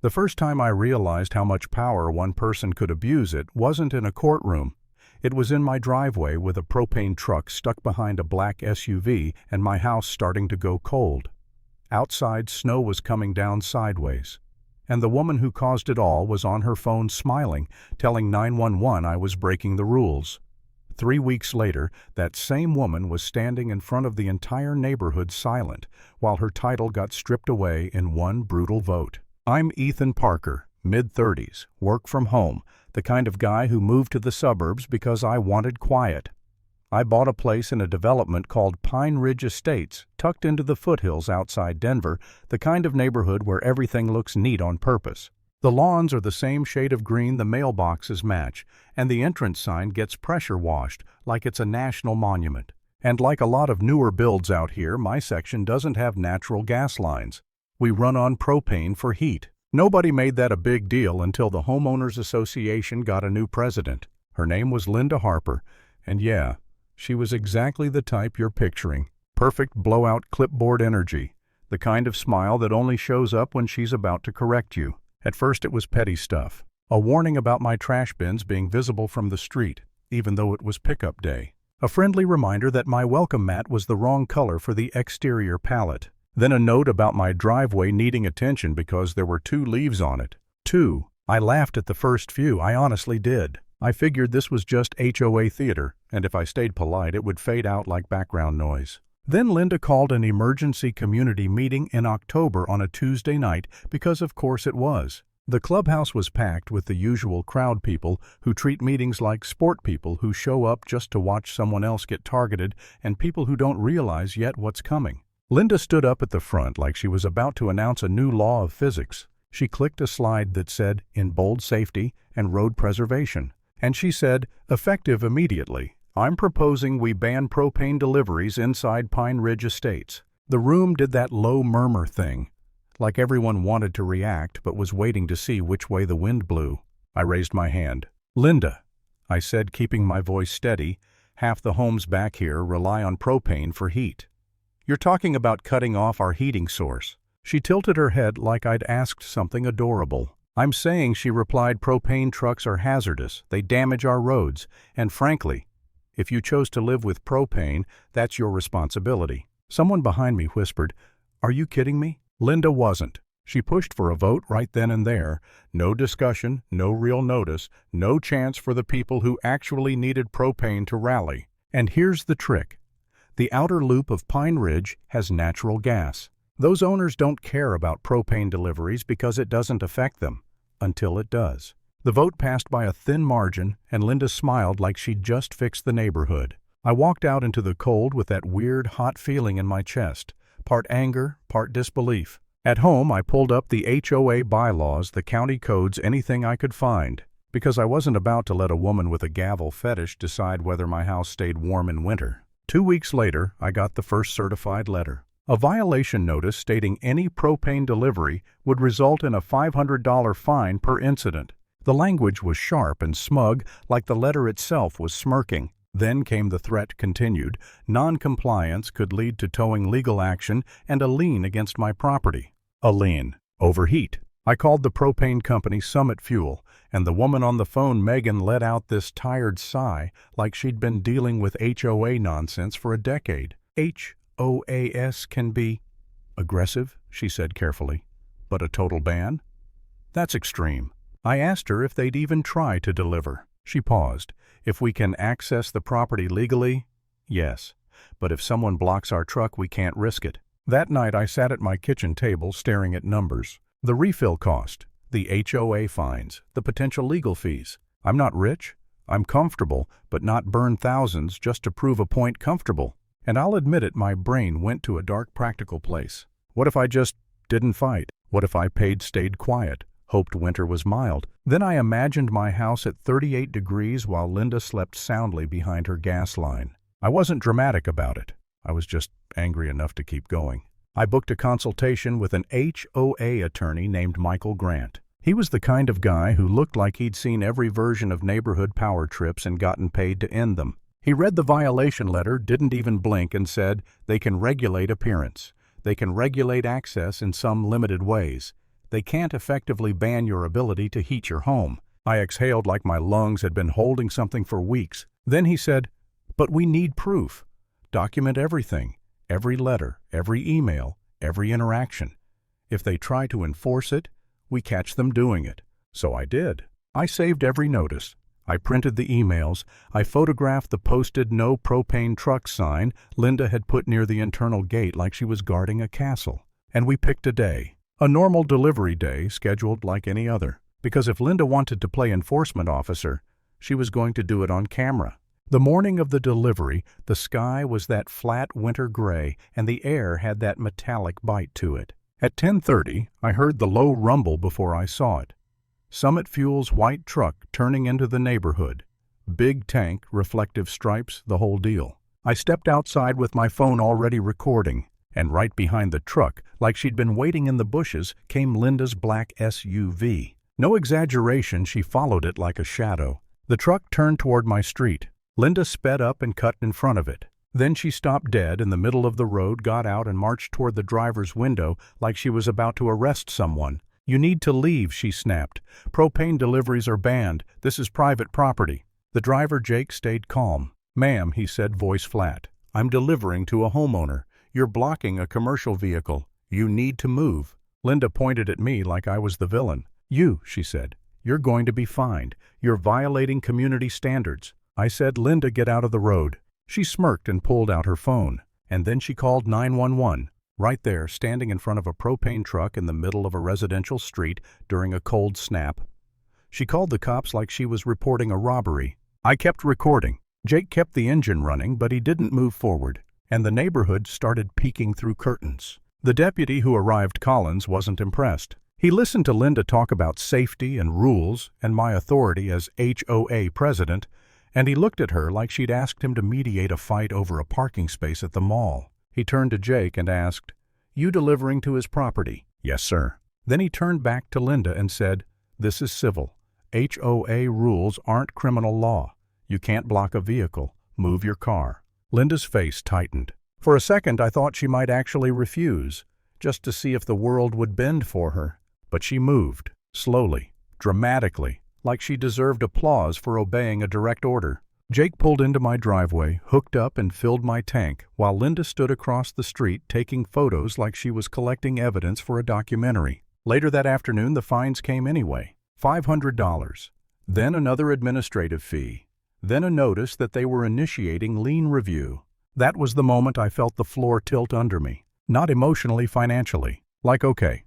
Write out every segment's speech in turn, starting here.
The first time I realized how much power one person could abuse it wasn't in a courtroom. It was in my driveway with a propane truck stuck behind a black SUV and my house starting to go cold. Outside, snow was coming down sideways. And the woman who caused it all was on her phone smiling, telling 911 I was breaking the rules. 3 weeks later, that same woman was standing in front of the entire neighborhood silent, while her title got stripped away in one brutal vote. I'm Ethan Parker, mid-30s, work from home, the kind of guy who moved to the suburbs because I wanted quiet. I bought a place in a development called Pine Ridge Estates, tucked into the foothills outside Denver, the kind of neighborhood where everything looks neat on purpose. The lawns are the same shade of green the mailboxes match, and the entrance sign gets pressure washed like it's a national monument. And like a lot of newer builds out here, my section doesn't have natural gas lines. We run on propane for heat. Nobody made that a big deal until the Homeowners Association got a new president. Her name was Linda Harper, and yeah, she was exactly the type you're picturing. Perfect blowout clipboard energy, the kind of smile that only shows up when she's about to correct you. At first it was petty stuff. A warning about my trash bins being visible from the street, even though it was pickup day. A friendly reminder that my welcome mat was the wrong color for the exterior palette. Then a note about my driveway needing attention because there were 2 leaves on it. 2. I laughed at the first few, I honestly did. I figured this was just HOA theater, and if I stayed polite it would fade out like background noise. Then Linda called an emergency community meeting in October on a Tuesday night because of course it was. The clubhouse was packed with the usual crowd people who treat meetings like sport people who show up just to watch someone else get targeted and people who don't realize yet what's coming. Linda stood up at the front like she was about to announce a new law of physics. She clicked a slide that said, in bold, safety and road preservation. And she said, effective immediately, I'm proposing we ban propane deliveries inside Pine Ridge Estates. The room did that low murmur thing, like everyone wanted to react but was waiting to see which way the wind blew. I raised my hand. Linda, I said, keeping my voice steady, half the homes back here rely on propane for heat. You're talking about cutting off our heating source. She tilted her head like I'd asked something adorable. I'm saying, she replied, propane trucks are hazardous, they damage our roads, and frankly, if you chose to live with propane, that's your responsibility. Someone behind me whispered, are you kidding me? Linda wasn't. She pushed for a vote right then and there. No discussion, no real notice, no chance for the people who actually needed propane to rally. And here's the trick. The outer loop of Pine Ridge has natural gas. Those owners don't care about propane deliveries because it doesn't affect them, until it does. The vote passed by a thin margin, and Linda smiled like she'd just fixed the neighborhood. I walked out into the cold with that weird, hot feeling in my chest, part anger, part disbelief. At home, I pulled up the HOA bylaws, the county codes, anything I could find, because I wasn't about to let a woman with a gavel fetish decide whether my house stayed warm in winter. 2 weeks later, I got the first certified letter. A violation notice stating any propane delivery would result in a $500 fine per incident. The language was sharp and smug, like the letter itself was smirking. Then came the threat continued. Non-compliance could lead to towing legal action and a lien against my property. A lien. Overheat. I called the propane company Summit Fuel, and the woman on the phone, Megan, let out this tired sigh like she'd been dealing with HOA nonsense for a decade. HOAs can be aggressive, she said carefully, but a total ban? That's extreme. I asked her if they'd even try to deliver. She paused. If we can access the property legally, yes. But if someone blocks our truck, we can't risk it. That night I sat at my kitchen table staring at numbers. The refill cost, the HOA fines, the potential legal fees. I'm not rich. I'm comfortable, but not burn thousands just to prove a point comfortable. And I'll admit it, my brain went to a dark practical place. What if I just didn't fight? What if I stayed quiet, hoped winter was mild? Then I imagined my house at 38 degrees while Linda slept soundly behind her gas line. I wasn't dramatic about it. I was just angry enough to keep going. I booked a consultation with an HOA attorney named Michael Grant. He was the kind of guy who looked like he'd seen every version of neighborhood power trips and gotten paid to end them. He read the violation letter, didn't even blink, and said, they can regulate appearance. They can regulate access in some limited ways. They can't effectively ban your ability to heat your home. I exhaled like my lungs had been holding something for weeks. Then he said, "But we need proof. Document everything, every letter, every email, every interaction. If they try to enforce it, we catch them doing it." So I did. I saved every notice. I printed the emails. I photographed the posted "No Propane Truck" sign Linda had put near the internal gate like she was guarding a castle. And we picked a day. A normal delivery day, scheduled like any other. Because if Linda wanted to play enforcement officer, she was going to do it on camera. The morning of the delivery, the sky was that flat winter gray, and the air had that metallic bite to it. At 10:30, I heard the low rumble before I saw it. Summit Fuel's white truck turning into the neighborhood. Big tank, reflective stripes, the whole deal. I stepped outside with my phone already recording, and right behind the truck, like she'd been waiting in the bushes, came Linda's black SUV. No exaggeration, she followed it like a shadow. The truck turned toward my street. Linda sped up and cut in front of it. Then she stopped dead in the middle of the road, got out, and marched toward the driver's window like she was about to arrest someone. "You need to leave," she snapped. "Propane deliveries are banned. This is private property." The driver, Jake, stayed calm. "Ma'am," he said, voice flat, "I'm delivering to a homeowner. You're blocking a commercial vehicle. You need to move." Linda pointed at me like I was the villain. "You," she said, "you're going to be fined. You're violating community standards." I said, "Linda, get out of the road." She smirked and pulled out her phone. And then she called 911. Right there, standing in front of a propane truck in the middle of a residential street during a cold snap. She called the cops like she was reporting a robbery. I kept recording. Jake kept the engine running, but he didn't move forward, and the neighborhood started peeking through curtains. The deputy who arrived, Collins, wasn't impressed. He listened to Linda talk about safety and rules and my authority as HOA president, and he looked at her like she'd asked him to mediate a fight over a parking space at the mall. He turned to Jake and asked, "You delivering to his property?" "Yes, sir." Then he turned back to Linda and said, "This is civil. HOA rules aren't criminal law. You can't block a vehicle. Move your car." Linda's face tightened. For a second I thought she might actually refuse, just to see if the world would bend for her. But she moved, slowly, dramatically, like she deserved applause for obeying a direct order. Jake pulled into my driveway, hooked up and filled my tank, while Linda stood across the street taking photos like she was collecting evidence for a documentary. Later that afternoon, the fines came anyway. $500. Then another administrative fee. Then a notice that they were initiating lien review. That was the moment I felt the floor tilt under me. Not emotionally, financially. Like, okay,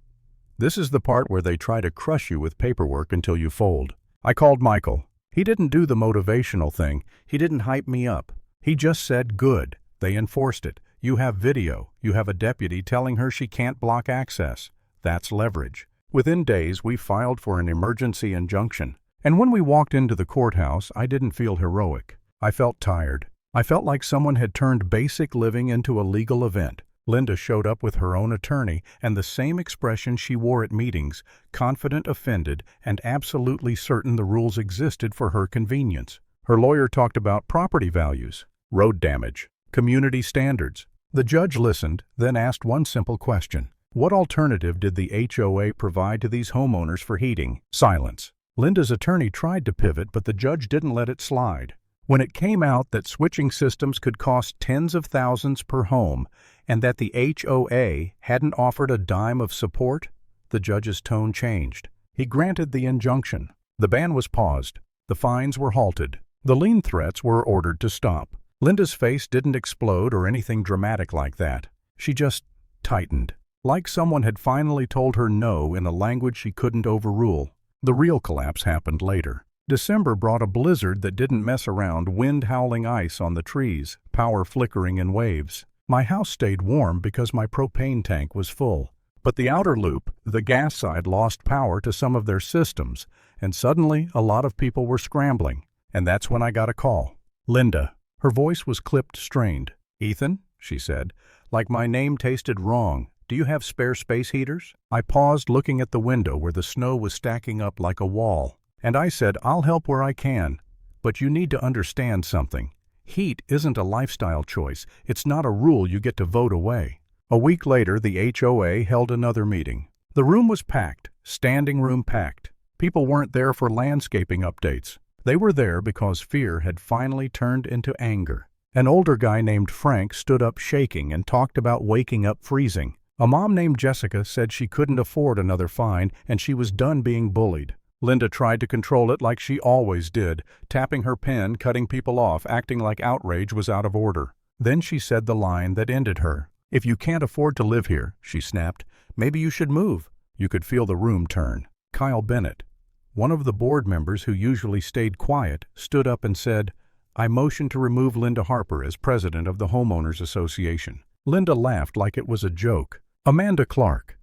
this is the part where they try to crush you with paperwork until you fold. I called Michael. He didn't do the motivational thing. He didn't hype me up. He just said, "Good. They enforced it. You have video. You have a deputy telling her she can't block access. That's leverage." Within days, we filed for an emergency injunction. And when we walked into the courthouse, I didn't feel heroic. I felt tired. I felt like someone had turned basic living into a legal event. Linda showed up with her own attorney and the same expression she wore at meetings, confident, offended, and absolutely certain the rules existed for her convenience. Her lawyer talked about property values, road damage, community standards. The judge listened, then asked one simple question. What alternative did the HOA provide to these homeowners for heating? Silence. Linda's attorney tried to pivot, but the judge didn't let it slide. When it came out that switching systems could cost tens of thousands per home and that the HOA hadn't offered a dime of support, the judge's tone changed. He granted the injunction. The ban was paused. The fines were halted. The lien threats were ordered to stop. Linda's face didn't explode or anything dramatic like that. She just tightened, like someone had finally told her no in a language she couldn't overrule. The real collapse happened later. December brought a blizzard that didn't mess around, wind howling ice on the trees, power flickering in waves. My house stayed warm because my propane tank was full. But the outer loop, the gas side, lost power to some of their systems, and suddenly a lot of people were scrambling. And that's when I got a call. Linda. Her voice was clipped, strained. "Ethan," she said, like my name tasted wrong. "Do you have spare space heaters?" I paused, looking at the window where the snow was stacking up like a wall. And I said, "I'll help where I can. But you need to understand something. Heat isn't a lifestyle choice. It's not a rule you get to vote away." A week later, the HOA held another meeting. The room was packed. Standing room packed. People weren't there for landscaping updates. They were there because fear had finally turned into anger. An older guy named Frank stood up shaking and talked about waking up freezing. A mom named Jessica said she couldn't afford another fine and she was done being bullied. Linda tried to control it like she always did, tapping her pen, cutting people off, acting like outrage was out of order. Then she said the line that ended her. "If you can't afford to live here," she snapped, "maybe you should move." You could feel the room turn. Kyle Bennett, one of the board members who usually stayed quiet, stood up and said, "I motion to remove Linda Harper as president of the Homeowners Association." Linda laughed like it was a joke. Amanda Clark,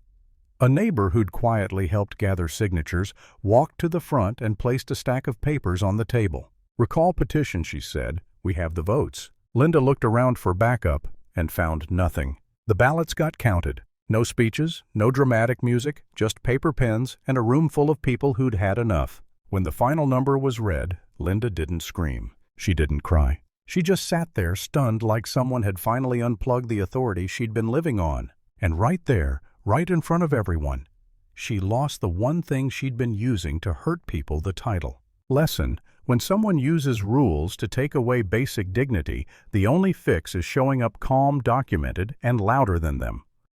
a neighbor who'd quietly helped gather signatures, walked to the front and placed a stack of papers on the table. "Recall petition," she said. "We have the votes." Linda looked around for backup and found nothing. The ballots got counted. No speeches, no dramatic music, just paper pens and a room full of people who'd had enough. When the final number was read, Linda didn't scream. She didn't cry. She just sat there stunned like someone had finally unplugged the authority she'd been living on. And right there, right in front of everyone, she lost the one thing she'd been using to hurt people: the title. Lesson: when someone uses rules to take away basic dignity, the only fix is showing up calm, documented, and louder than them.